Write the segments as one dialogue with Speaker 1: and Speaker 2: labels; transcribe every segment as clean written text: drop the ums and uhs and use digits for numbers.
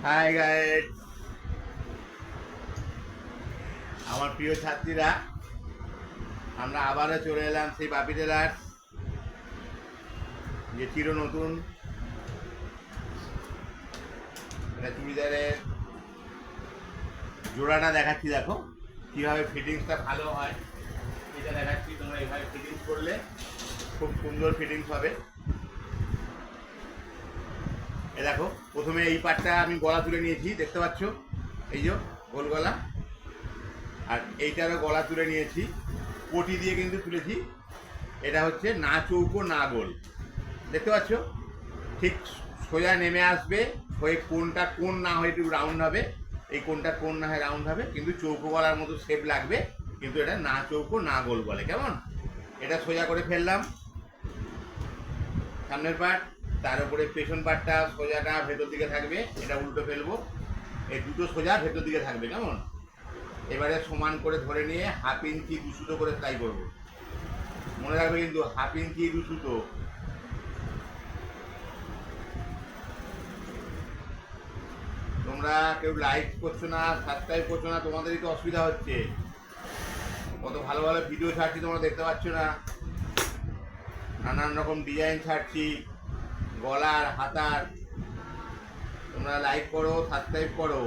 Speaker 1: High guide, আমার প্রিয় ছাত্রীরা, আমরা আবারও চলে এলাম সেই বাপি টেলার্স, যে চির নতুন এটা চুড়িদারের জোড়াটা দেখাচ্ছি। দেখো কীভাবে ফিটিংসটা ভালো হয়, এটা দেখাচ্ছি। তোমরা এইভাবে ফিটিংস করলে খুব সুন্দর ফিটিংস হবে। এ দেখো, প্রথমে এই পাটটা আমি গলা তুলে নিয়েছি, দেখতে পাচ্ছ, এই যে গোল গলা। আর এইটারও গলা তুলে নিয়েছি, পটি দিয়ে কিন্তু তুলেছি। এটা হচ্ছে না চৌকো না গোল, দেখতে পাচ্ছ। ঠিক সোজা নেমে আসবে, হয়ে কোনটা কোন না হয়ে একটু রাউন্ড হবে, এই কোনটা কোন না হয় রাউন্ড হবে, কিন্তু চৌকো গলার মতো শেপ লাগবে, কিন্তু এটা না চৌকো না গোল বলে। কেমন? এটা সোজা করে ফেললাম সামনের পার্ট, তার উপরে পেছন পার্টটা সোজাটা ভেতর দিকে থাকবে, এটা উল্টো ফেলবো, এই দুটো সোজা ভেতর দিকে থাকবে। কেমন? এবারে সমান করে ধরে নিয়ে 1/2 ইঞ্চি 2 সুতো করে সেলাই করবো। মনে রাখবে কিন্তু 1/2 ইঞ্চি 2 সুতো। তোমরা কেউ লাইক করছো না, সাবস্ক্রাইব করছো না, তোমাদেরই তো অসুবিধা হচ্ছে। কত ভালো ভালো ভিডিও ছাড়ছি, তোমরা দেখতে পাচ্ছ না। নানান রকম ডিজাইন ছাড়ছি, গলার, হাতার। তোমরা লাইক করো, সাবস্ক্রাইব করো।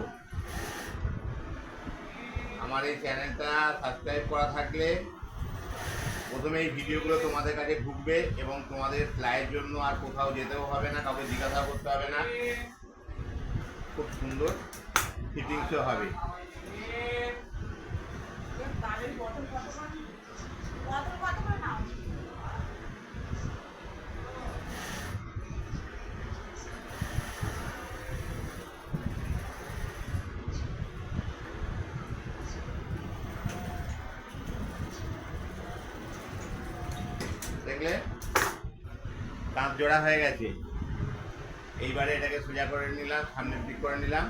Speaker 1: আমার এই চ্যানেলটা সাবস্ক্রাইব করা থাকলে প্রথমে এই ভিডিওগুলো তোমাদের কাছে ঢুকবে, এবং তোমাদের সেলাইয়ের জন্য আর কোথাও যেতেও হবে না, কাউকে জিজ্ঞাসা করতে হবে না। খুব সুন্দর ফিটিংসও হবে। দেখলে কাঁধ জোড়া হয়ে গেছে। এইবারে এটাকে সোজা করে নিলাম, সামনের দিক করে নিলাম।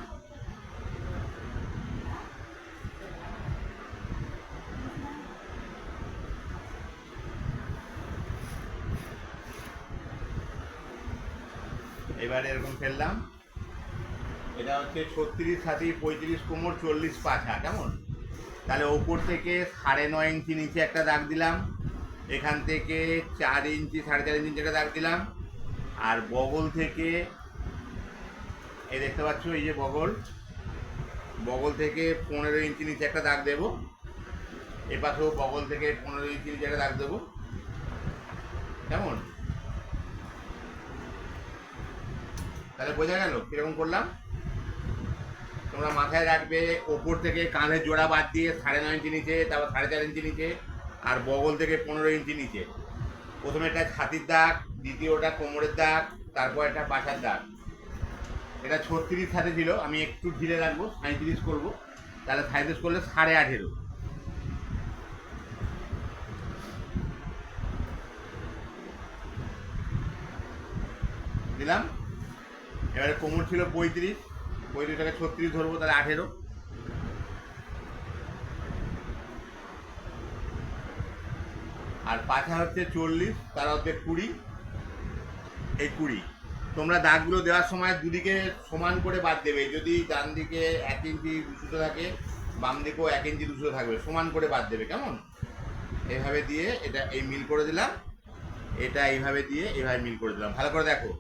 Speaker 1: এবারে এরকম ফেললাম। এটা হচ্ছে 36 ছাতি 35 কোমর 40 পাছা। কেমন? তাহলে ওপর থেকে 9.5 ইঞ্চি নিচে একটা দাগ দিলাম, এখান থেকে 4 ইঞ্চি 4.5 ইঞ্চি একটা দাগ দিলাম, আর বগল থেকে এই দেখতে পাচ্ছ, এই যে বগল, বগল থেকে 15 ইঞ্চি নিচে একটা দাগ দেবো। এপাশেও বগল থেকে 15 ইঞ্চি নিচে একটা দাগ দেবো। কেমন? তাহলে বোঝা গেল কিরকম করলাম। তোমরা মাথায় রাখবে, ওপর থেকে কাঁধের জোড়া বাদ দিয়ে 9.5 ইঞ্চি নিচে, তারপর 4.5 ইঞ্চি নিচে, আর বগল থেকে 15 ইঞ্চি নিচে। প্রথমে একটা ছাতির দাগ, দ্বিতীয়টা কোমরের দাগ, তারপর একটা পাছার দাগ। এটা 36 ছাতি ছিল, আমি একটু ঢিলে রাখবো, 37 করবো। তাহলে 37 করলে 18.5 দিলাম। এবারে কোমর ছিল 35, 35টাকে 36 ধরবো, তাহলে 18। আর পাছা হচ্ছে 40, তার অর্ধেক 20, এই 20। তোমরা দাগগুলো দেওয়ার সময় দুদিকে সমান করে বাদ দেবে। যদি ডান দিকে 1 ইঞ্চি 2 সুতো থাকে, বাম দিকেও 1 ইঞ্চি 2 সুতো থাকবে, সমান করে বাদ দেবে। কেমন? এইভাবে দিয়ে এটা এই মিল করে দিলাম, এটা এইভাবে দিয়ে এইভাবে মিল করে দিলাম। ভালো করে দেখো,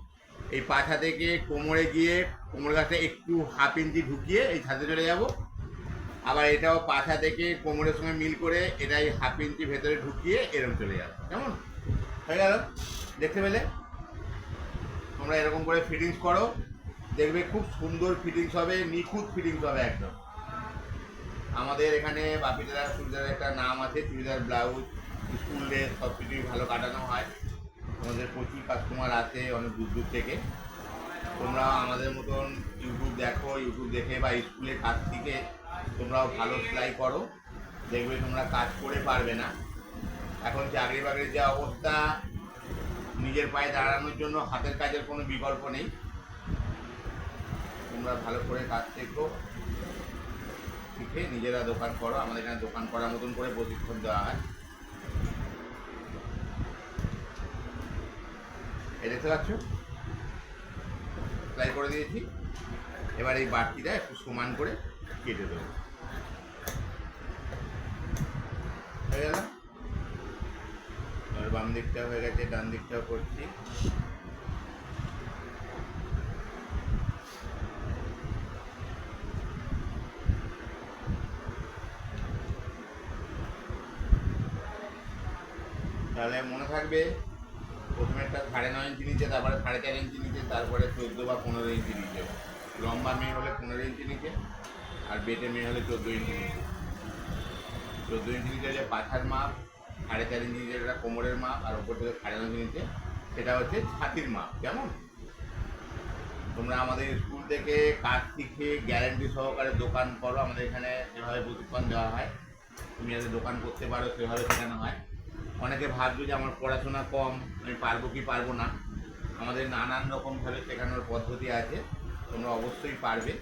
Speaker 1: এই পাছা থেকে কোমরে গিয়ে কোমর গাছটা একটু 1/2 ইঞ্চি ঢুকিয়ে এই ছাদে চলে যাব। আবার এটাও পাছা থেকে কোমরের সঙ্গে মিল করে এটাই 1/2 ইঞ্চি ভেতরে ঢুকিয়ে এরকম চলে যাবে। কেমন হয়ে গেল? দেখতে পেলে? তোমরা এরকম করে ফিটিংস করো, দেখবে খুব সুন্দর ফিটিংস হবে, নিখুঁত ফিটিংস হবে একদম। আমাদের এখানে বাপি টেলার চুড়িদারের একটা নাম আছে, চুড়িদার, ব্লাউজ, স্কুল ড্রেস সব কিছুই ভালো কাটানো হয়। আমাদের প্রচুর কাস্টমার আছে অনেক দূর দূর থেকে। তোমরা আমাদের মতন ইউটিউব দেখো, ইউটিউব দেখে বা স্কুলে কাজ শিখে তোমরাও ভালো সেলাই করো, দেখবে তোমরা কাজ করে পারবে না। এখন চাকরি বাকরির যা অবস্থা, নিজের পায়ে দাঁড়ানোর জন্য হাতের কাজের কোনো বিকল্প নেই। তোমরা ভালো করে কাজ শেখো, শিখে নিজেরা দোকান করো। আমাদের এখানে দোকান করার মতন করে প্রশিক্ষণ দেওয়া হয়। এই দেখতে পাচ্ছ, সেলাই করে দিয়েছি। এবার এই বাড়তিটা একটু সমান করে কেটে দেবো। হয়ে গেল। এবার বাম দিকটা হয়ে গেছে, ডান দিকটাও করছি। তাহলে মনে থাকবে, প্রথমে একটা 9.5 ইঞ্চি নিচে, তারপরে 4.5 ইঞ্চি নিচে, তারপরে 14 বা 15 ইঞ্চি নিচে। লম্বা মেয়ে হলে 15 ইঞ্চি নিচে, আর বেটে মেয়ে হলে 14 ইঞ্চি নিচে। 14 ইঞ্চি নিচে যে পাছার মাপ, 4.5 ইঞ্চি নিচে যেটা কোমরের মাপ, আর ওপর থেকে 9.5 ইঞ্চি নিচে সেটা হচ্ছে ছাতির মাপ। কেমন? তোমরা আমাদের স্কুল থেকে কাজ শিখে গ্যারেন্টি সহকারে দোকান করো, আমাদের এখানে যেভাবে প্রশিক্ষণ দেওয়া হয়, তুমি যাতে দোকান করতে পারো সেভাবে শেখানো হয়। অনেকে ভাবছো যে আমার পড়াশোনা কম, আমি পারবো কি পারবো না। আমাদের নানান রকমভাবে শেখানোর পদ্ধতি আছে, তোমরা অবশ্যই পারবে।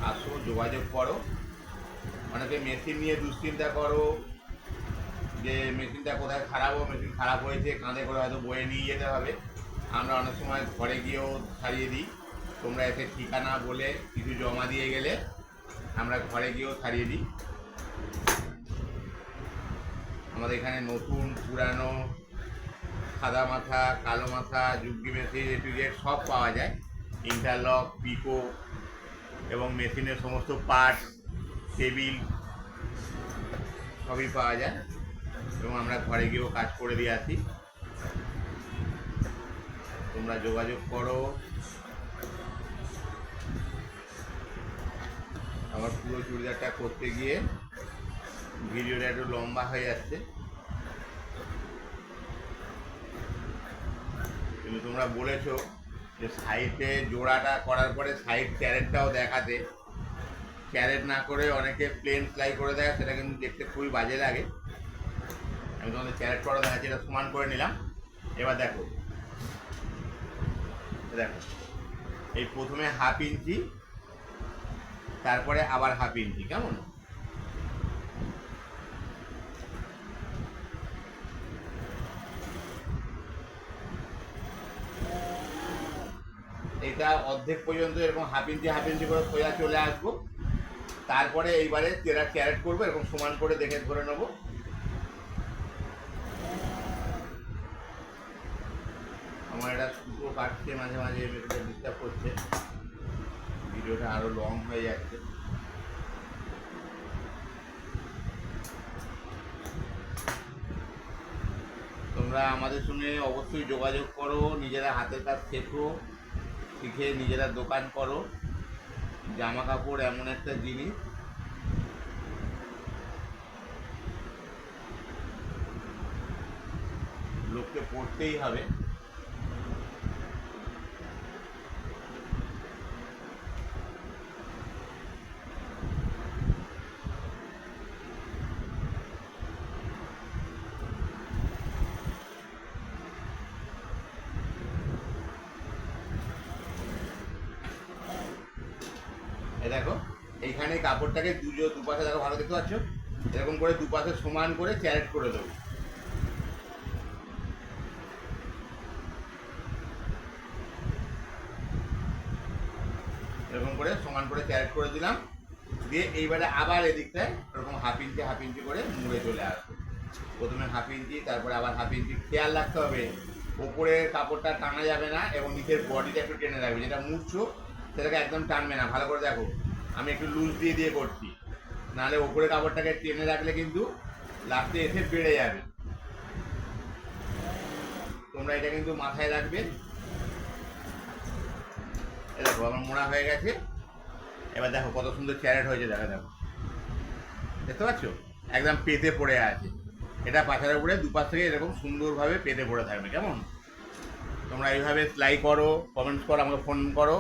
Speaker 1: আসো, যোগাযোগ করো। অনেকে মেশিন নিয়ে দুশ্চিন্তা করো যে মেশিনটা কোথায় খারাপ হবে, মেশিন খারাপ হয়েছে কাঁধে করে হয়তো বয়ে নিয়ে যেতে হবে। আমরা অনেক সময় ঘরে গিয়েও সারিয়ে দিই। তোমরা এসে ঠিকানা বলে কিছু জমা দিয়ে গেলে আমরা ঘরে গিয়েও সারিয়ে দিই। আমাদের এখানে নতুন, পুরানো, সাদা মাথা, কালো মাথা, যুগি মেশিন, এ টু জেড সব পাওয়া যায়। ইন্টারলক, পিকো এবং মেশিনের সমস্ত পার্ট, টেবিল সবই পাওয়া যায়, এবং আমরা ঘরে গিয়েও কাজ করে দিয়ে আসি। তোমরা যোগাযোগ করো। আমার পুরো চুড়িদারটা করতে গিয়ে ভিডিওটা একটু লম্বা হয়ে যাচ্ছে, কিন্তু তোমরা বলেছো যে সাইডে জোড়াটা করার পরে সাইড ক্যারেটটাও দেখাতে। ক্যারেট না করে অনেকে প্লেন সেলাই করে দেয়, সেটা কিন্তু দেখতে খুবই বাজে লাগে। আমি তোমাদের ক্যারেট করা দেখাচ্ছি, এটা সমান করে নিলাম। এবার দেখো, দেখো এই প্রথমে 1/2 ইঞ্চি, তারপরে আবার 1/2 ইঞ্চি। কেমন? এটা অর্ধেক পর্যন্ত এরকম 1/2 ইঞ্চি 1/2 ইঞ্চি করে সোজা চলে আসবো। তারপরে এইবারে ক্যারেট করবো, এরকম সমান করে দেখে ধরে নেবো। আমার এটা সুতো কাটছে মাঝে মাঝে, ডিস্টার্ব করছে, ভিডিওটা আরো লং হয়ে যাচ্ছে। তোমরা আমাদের সঙ্গে অবশ্যই যোগাযোগ করো, নিজেরা হাতের কাজ শেখো, শিখে নিজেরা দোকান করো। জামা কাপড় এমন একটা জিনিস, লোককে পড়তেই হবে। দেখো এইখানে কাপড়টাকে দুপাশে, দেখো ভালো দেখতে পাচ্ছ, এরকম করে দুপাশে সমান করে ক্যারেট করে দেবো। এরকম করে সমান করে ক্যারেট করে দিলাম, দিয়ে এইবারে আবার এদিকটায় এরকম 1/2 ইঞ্চি করে মুড়ে চলে আসবে। প্রথমে 1/2 ইঞ্চি, তারপরে আবার 1/2 ইঞ্চি। খেয়াল রাখতে হবে ওপরের কাপড়টা টানা যাবে না, এবং নিচের বডিটা একটু টেনে রাখবে। যেটা মুড়ছো সেটাকে একদম টানবে না। ভালো করে দেখো, আমি একটু লুজ দিয়ে দিয়ে করছি, নাহলে ওপরে কাপড়টাকে টেনে রাখলে কিন্তু লাস্টে এসে বেড়ে যাবে। তোমরা এটা কিন্তু মাথায় রাখবে। দেখো আমার মোড়া হয়ে গেছে। এবার দেখো কত সুন্দর ক্যারেট হয়েছে, দেখো দেখো, দেখতে পাচ্ছ? একদম পেতে পড়ে আছে। এটা পাখার উপরে দুপাশ থেকে এরকম সুন্দরভাবে পেতে পড়ে থাকবে। কেমন? তোমরা এইভাবে সেলাই করো, কমেন্টস করো, আমাকে ফোন করো।